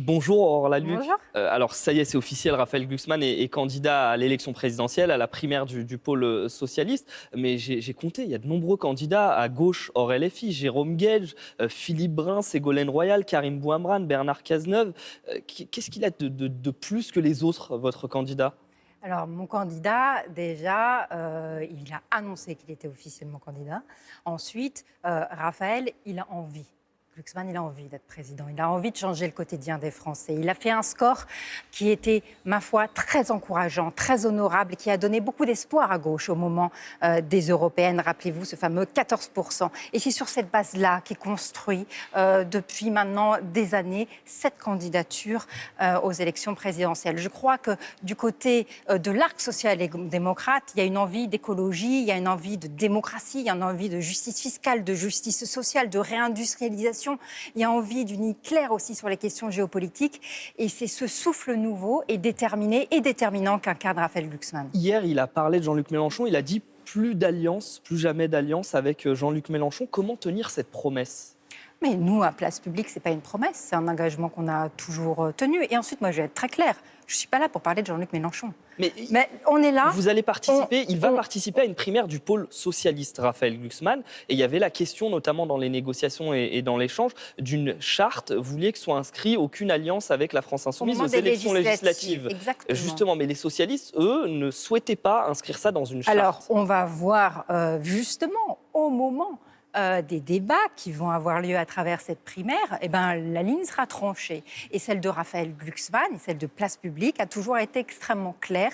Bonjour Aurore Luc. Bonjour. Alors ça y est, c'est officiel, Raphaël Glucksmann est candidat à l'élection présidentielle, à la primaire du pôle socialiste. Mais j'ai compté, il y a de nombreux candidats à gauche hors LFI. Jérôme Guedj, Philippe Brun, Ségolène Royal, Karim Bouamrane, Bernard Cazeneuve. Qu'est-ce qu'il a de plus que les autres, votre candidat ? Alors, mon candidat, déjà, il a annoncé qu'il était officiellement candidat. Ensuite, Raphaël, il a envie. Glucksmann, il a envie d'être président. Il a envie de changer le quotidien des Français. Il a fait un score qui était, ma foi, très encourageant, très honorable, qui a donné beaucoup d'espoir à gauche au moment des européennes. Rappelez-vous, ce fameux 14%. Et c'est sur cette base-là qu'est construit depuis maintenant des années cette candidature aux élections présidentielles. Je crois que du côté de l'arc social et démocrate, il y a une envie d'écologie, il y a une envie de démocratie, il y a une envie de justice fiscale, de justice sociale, de réindustrialisation. Il y a envie d'unité claire aussi sur les questions géopolitiques. Et c'est ce souffle nouveau et déterminé et déterminant qu'incarne Raphaël Glucksmann. Hier, il a parlé de Jean-Luc Mélenchon, il a dit plus d'alliance, plus jamais d'alliance avec Jean-Luc Mélenchon. Comment tenir cette promesse ? Mais nous, à Place Publique, ce n'est pas une promesse, c'est un engagement qu'on a toujours tenu. Et ensuite, moi, je vais être très claire, je ne suis pas là pour parler de Jean-Luc Mélenchon. Mais on est là. Vous allez participer, il va participer à une primaire du pôle socialiste, Raphaël Glucksmann. Et il y avait la question, notamment dans les négociations et dans l'échange, d'une charte. Vous vouliez que soit inscrit aucune alliance avec la France Insoumise aux élections législatives. Exactement. Justement, mais les socialistes, eux, ne souhaitaient pas inscrire ça dans une charte. Alors, on va voir justement au moment des débats qui vont avoir lieu à travers cette primaire, la ligne sera tranchée. Et celle de Raphaël Glucksmann et celle de Place Publique a toujours été extrêmement claire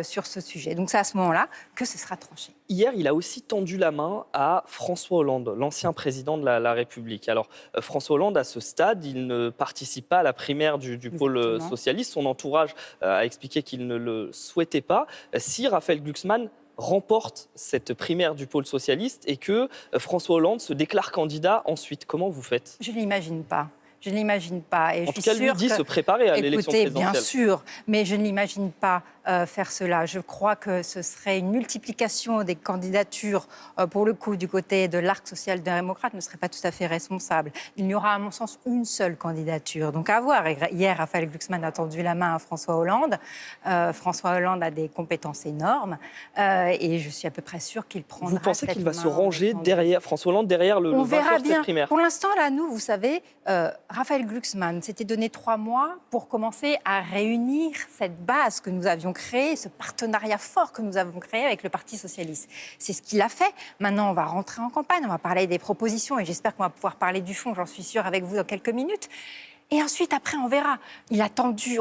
sur ce sujet. Donc c'est à ce moment-là que ce sera tranché. Hier, il a aussi tendu la main à François Hollande, l'ancien président de la République. Alors, François Hollande, à ce stade, il ne participe pas à la primaire du pôle socialiste. Son entourage a expliqué qu'il ne le souhaitait pas. Si Raphaël Glucksmann remporte cette primaire du pôle socialiste et que François Hollande se déclare candidat ensuite, comment vous faites ? Je ne l'imagine pas. Je ne l'imagine pas. Et en tout cas, lui dit se préparer à l'élection présidentielle. Bien sûr, mais je ne l'imagine pas faire cela. Je crois que ce serait une multiplication des candidatures, pour le coup, du côté de l'arc social-démocrate, ne serait pas tout à fait responsable. Il n'y aura, à mon sens, une seule candidature. Donc, à voir. Hier, Raphaël Glucksmann a tendu la main à François Hollande. François Hollande a des compétences énormes. Et je suis à peu près sûre qu'il prendra. Vous pensez qu'il va se ranger derrière François Hollande, derrière le vainqueur de cette primaire ? Pour l'instant, là, nous, vous savez, Raphaël Glucksmann s'était donné 3 mois pour commencer à réunir cette base que nous avions créée, ce partenariat fort que nous avons créé avec le Parti socialiste. C'est ce qu'il a fait. Maintenant, on va rentrer en campagne, on va parler des propositions et j'espère qu'on va pouvoir parler du fond, j'en suis sûre, avec vous dans quelques minutes. Et ensuite, après, on verra. On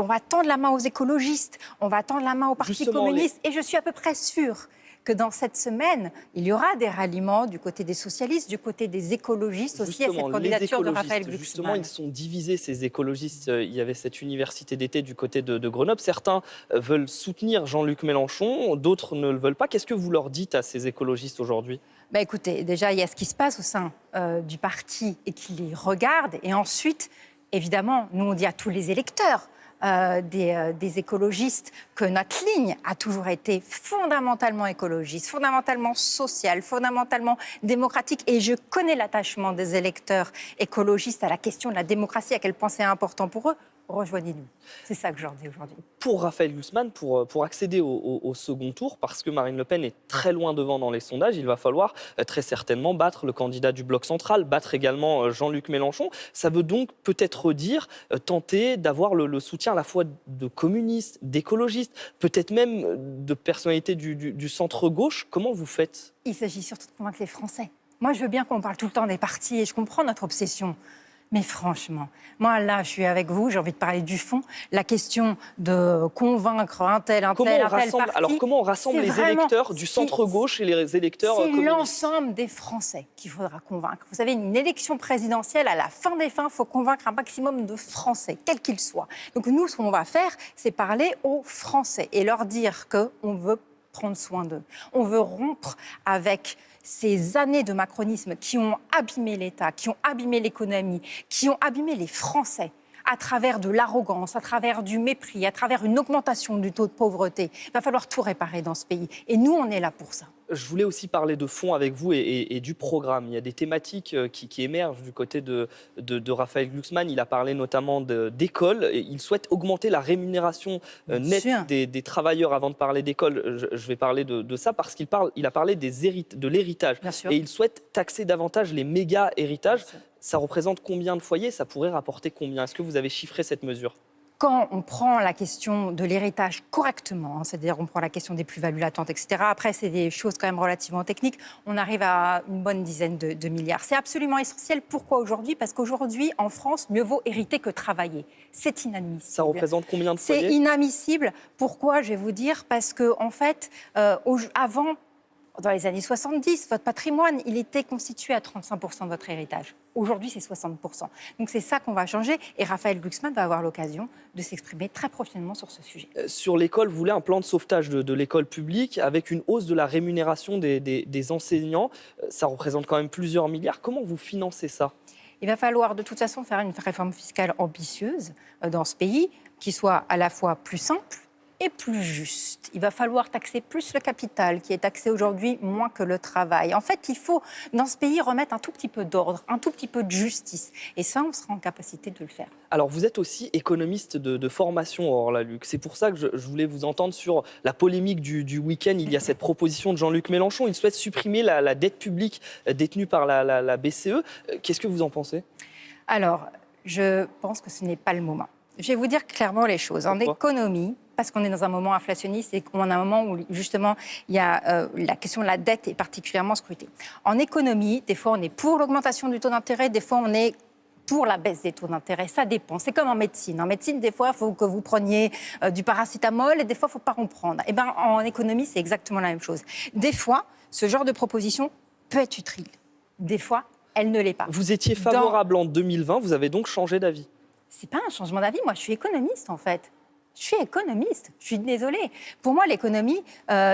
va tendre la main aux écologistes, on va tendre la main au Parti communiste et je suis à peu près sûre que dans cette semaine, il y aura des ralliements du côté des socialistes, du côté des écologistes aussi à cette candidature de Raphaël Glucksmann. Justement, ils sont divisés, ces écologistes. Il y avait cette université d'été du côté de Grenoble. Certains veulent soutenir Jean-Luc Mélenchon, d'autres ne le veulent pas. Qu'est-ce que vous leur dites à ces écologistes aujourd'hui ? Écoutez, déjà, il y a ce qui se passe au sein du parti et qui les regarde. Et ensuite, évidemment, nous, on dit à tous les électeurs des écologistes que notre ligne a toujours été fondamentalement écologiste, fondamentalement sociale, fondamentalement démocratique. Et je connais l'attachement des électeurs écologistes à la question de la démocratie, à quel point c'est important pour eux. Rejoignez-nous. C'est ça que je leur dis aujourd'hui. Pour Raphaël Glucksmann, pour accéder au second tour, parce que Marine Le Pen est très loin devant dans les sondages, il va falloir très certainement battre le candidat du Bloc central, battre également Jean-Luc Mélenchon. Ça veut donc peut-être dire tenter d'avoir le soutien à la fois de communistes, d'écologistes, peut-être même de personnalités du centre-gauche. Comment vous faites ? Il s'agit surtout de convaincre les Français. Moi, je veux bien qu'on parle tout le temps des partis et je comprends notre obsession. Mais franchement, moi là, je suis avec vous, j'ai envie de parler du fond. La question de convaincre un tel parti... Alors comment on rassemble les électeurs du centre-gauche et les électeurs communistes ? C'est l'ensemble des Français qu'il faudra convaincre. Vous savez, une élection présidentielle, à la fin des fins, il faut convaincre un maximum de Français, quels qu'ils soient. Donc nous, ce qu'on va faire, c'est parler aux Français et leur dire qu'on veut prendre soin d'eux. On veut rompre avec ces années de macronisme qui ont abîmé l'État, qui ont abîmé l'économie, qui ont abîmé les Français à travers de l'arrogance, à travers du mépris, à travers une augmentation du taux de pauvreté. Il va falloir tout réparer dans ce pays. Et nous, on est là pour ça. Je voulais aussi parler de fond avec vous et du programme. Il y a des thématiques qui émergent du côté de Raphaël Glucksmann. Il a parlé notamment d'école. Il souhaite augmenter la rémunération Bien nette sûr. des travailleurs. Avant de parler d'école, je vais parler de ça parce il a parlé de l'héritage. Bien sûr. Et il souhaite taxer davantage les méga-héritages. Bien sûr. Ça représente combien de foyers? Ça pourrait rapporter combien? Est-ce que vous avez chiffré cette mesure? Quand on prend la question de l'héritage correctement, c'est-à-dire on prend la question des plus-values latentes, etc., après c'est des choses quand même relativement techniques, on arrive à une bonne dizaine de milliards. C'est absolument essentiel. Pourquoi aujourd'hui? Parce qu'aujourd'hui, en France, mieux vaut hériter que travailler. C'est inadmissible. Ça représente combien de C'est foyers? inadmissible. Pourquoi? Je vais vous dire, parce qu'en fait, avant, dans les années 70, votre patrimoine, il était constitué à 35% de votre héritage. Aujourd'hui, c'est 60%. Donc c'est ça qu'on va changer et Raphaël Glucksmann va avoir l'occasion de s'exprimer très prochainement sur ce sujet. Sur l'école, vous voulez un plan de sauvetage de l'école publique avec une hausse de la rémunération des enseignants. Ça représente quand même plusieurs milliards. Comment vous financez ça? Il va falloir de toute façon faire une réforme fiscale ambitieuse dans ce pays qui soit à la fois plus simple et plus juste. Il va falloir taxer plus le capital, qui est taxé aujourd'hui moins que le travail. En fait, il faut, dans ce pays, remettre un tout petit peu d'ordre, un tout petit peu de justice. Et ça, on sera en capacité de le faire. Alors, vous êtes aussi économiste de formation, Orla Luc. C'est pour ça que je voulais vous entendre sur la polémique du week-end. Il y a cette proposition de Jean-Luc Mélenchon. Il souhaite supprimer la dette publique détenue par la BCE. Qu'est-ce que vous en pensez? Alors, je pense que ce n'est pas le moment. Je vais vous dire clairement les choses. En économie, parce qu'on est dans un moment inflationniste et qu'on a un moment où, justement, il y a la question de la dette est particulièrement scrutée. En économie, des fois, on est pour l'augmentation du taux d'intérêt, des fois, on est pour la baisse des taux d'intérêt. Ça dépend. C'est comme en médecine. En médecine, des fois, il faut que vous preniez du paracétamol et des fois, il ne faut pas en prendre. Eh bien, en économie, c'est exactement la même chose. Des fois, ce genre de proposition peut être utile. Des fois, elle ne l'est pas. Vous étiez favorable en 2020, vous avez donc changé d'avis? C'est pas un changement d'avis. Moi, je suis économiste, en fait. Je suis économiste. Je suis désolée. Pour moi, l'économie,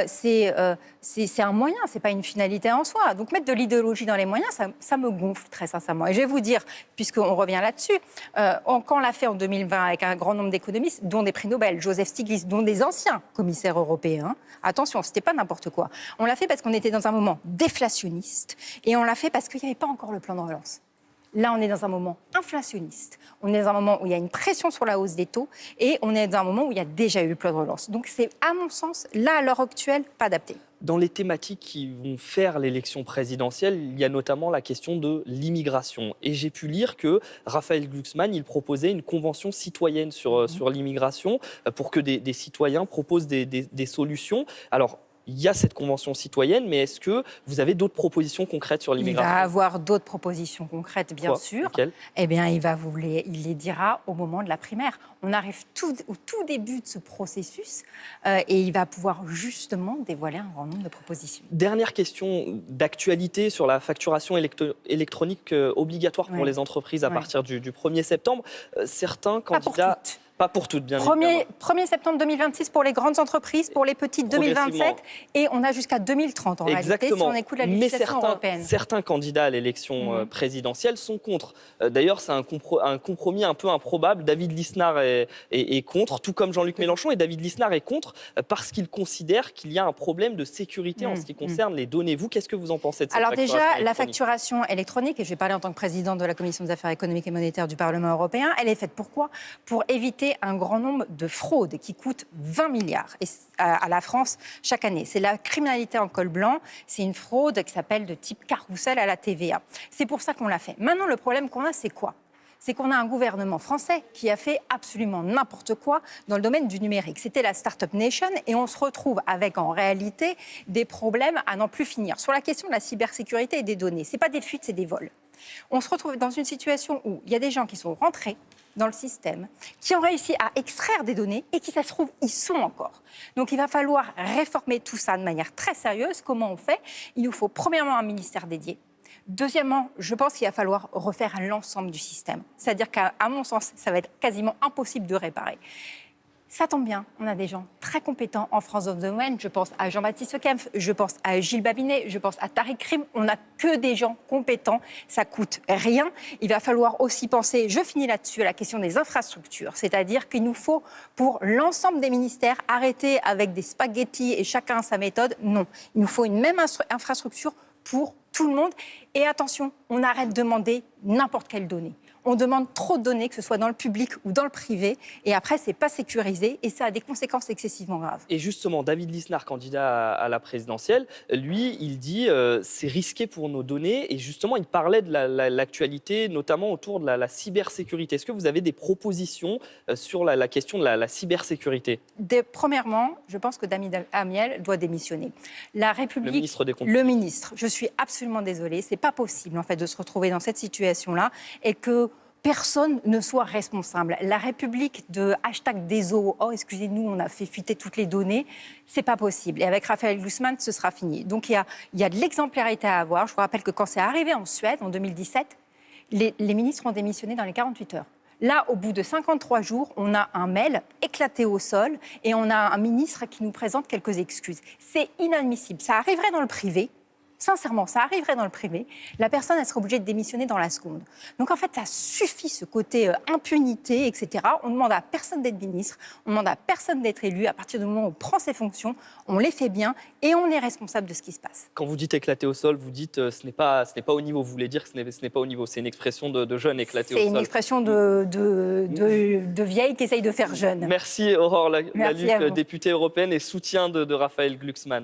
c'est un moyen, c'est pas une finalité en soi. Donc, mettre de l'idéologie dans les moyens, ça me gonfle très sincèrement. Et je vais vous dire, puisqu'on revient là-dessus, quand on l'a fait en 2020 avec un grand nombre d'économistes, dont des prix Nobel, Joseph Stiglitz, dont des anciens commissaires européens, attention, c'était pas n'importe quoi. On l'a fait parce qu'on était dans un moment déflationniste et on l'a fait parce qu'il n'y avait pas encore le plan de relance. Là, on est dans un moment inflationniste. On est dans un moment où il y a une pression sur la hausse des taux et on est dans un moment où il y a déjà eu le plan de relance. Donc, c'est, à mon sens, là, à l'heure actuelle, pas adapté. Dans les thématiques qui vont faire l'élection présidentielle, il y a notamment la question de l'immigration. Et j'ai pu lire que Raphaël Glucksmann, il proposait une convention citoyenne sur l'immigration pour que des citoyens proposent des solutions. Alors, il y a cette convention citoyenne, mais est-ce que vous avez d'autres propositions concrètes sur l'immigration? Il va avoir d'autres propositions concrètes, bien sûr. Lesquelles? Eh bien, il les dira au moment de la primaire. On arrive au tout début de ce processus et il va pouvoir justement dévoiler un grand nombre de propositions. Dernière question d'actualité sur la facturation électronique obligatoire pour les entreprises à partir du 1er septembre. Certains candidats... Pas pour toutes, bien évidemment. 1er septembre 2026 pour les grandes entreprises, pour les petites 2027, et on a jusqu'à 2030 en réalité, si on écoute la législation européenne. Certains candidats à l'élection présidentielle sont contre. D'ailleurs, c'est un compromis un peu improbable. David Lisnard est contre, tout comme Jean-Luc Mélenchon, et David Lisnard est contre parce qu'il considère qu'il y a un problème de sécurité en ce qui concerne les données. Vous, qu'est-ce que vous en pensez de cette facturation déjà, la électronique? facturation électronique, et je vais parler en tant que présidente de la Commission des affaires économiques et monétaires du Parlement européen, elle est faite pourquoi? Pour éviter un grand nombre de fraudes qui coûtent 20 milliards à la France chaque année. C'est la criminalité en col blanc, c'est une fraude qui s'appelle de type carrousel à la TVA. C'est pour ça qu'on l'a fait. Maintenant, le problème qu'on a, c'est quoi? C'est qu'on a un gouvernement français qui a fait absolument n'importe quoi dans le domaine du numérique. C'était la Startup Nation et on se retrouve avec en réalité des problèmes à n'en plus finir. Sur la question de la cybersécurité et des données, ce n'est pas des fuites, c'est des vols. On se retrouve dans une situation où il y a des gens qui sont rentrés dans le système, qui ont réussi à extraire des données et qui, ça se trouve, y sont encore. Donc, il va falloir réformer tout ça de manière très sérieuse. Comment on fait? Il nous faut premièrement un ministère dédié. Deuxièmement, je pense qu'il va falloir refaire l'ensemble du système. C'est-à-dire qu'à mon sens, ça va être quasiment impossible de réparer. Ça tombe bien, on a des gens très compétents en France dans le domaine. Je pense à Jean-Baptiste Kempf, je pense à Gilles Babinet, je pense à Tariq Krim. On n'a que des gens compétents. Ça coûte rien. Il va falloir aussi penser, je finis là-dessus, à la question des infrastructures. C'est-à-dire qu'il nous faut, pour l'ensemble des ministères, arrêter avec des spaghettis et chacun sa méthode. Non, il nous faut une même infrastructure pour tout le monde. Et attention, on arrête de demander n'importe quelle donnée. On demande trop de données, que ce soit dans le public ou dans le privé, et après, c'est pas sécurisé, et ça a des conséquences excessivement graves. Et justement, David Lisnard, candidat à la présidentielle, lui, il dit c'est risqué pour nos données, et justement, il parlait de l'actualité, notamment autour de la cybersécurité. Est-ce que vous avez des propositions sur la question de la cybersécurité? Premièrement, je pense que David Amiel doit démissionner. La République, le ministre des Comptes. Le ministre, je suis absolument désolée, c'est pas possible en fait de se retrouver dans cette situation-là et que personne ne soit responsable. La République de #deso, oh excusez-nous, on a fait fuiter toutes les données, c'est pas possible. Et avec Raphaël Glucksmann, ce sera fini. Donc il y a de l'exemplarité à avoir. Je vous rappelle que quand c'est arrivé en Suède en 2017, les ministres ont démissionné dans les 48 heures. Là, au bout de 53 jours, on a un mail éclaté au sol et on a un ministre qui nous présente quelques excuses. C'est inadmissible. Ça arriverait dans le privé. Sincèrement, ça arriverait dans le privé. La personne, elle serait obligée de démissionner dans la seconde. Donc, en fait, ça suffit, ce côté impunité, etc. On ne demande à personne d'être ministre, on ne demande à personne d'être élu. À partir du moment où on prend ses fonctions, on les fait bien et on est responsable de ce qui se passe. Quand vous dites éclater au sol, vous dites ce n'est pas au niveau. Vous voulez dire que ce n'est pas au niveau. C'est une expression de jeune éclaté au sol. C'est une expression de vieille qui essaye de faire jeune. Merci Aurore Lalucq, députée européenne et soutien de Raphaël Glucksmann.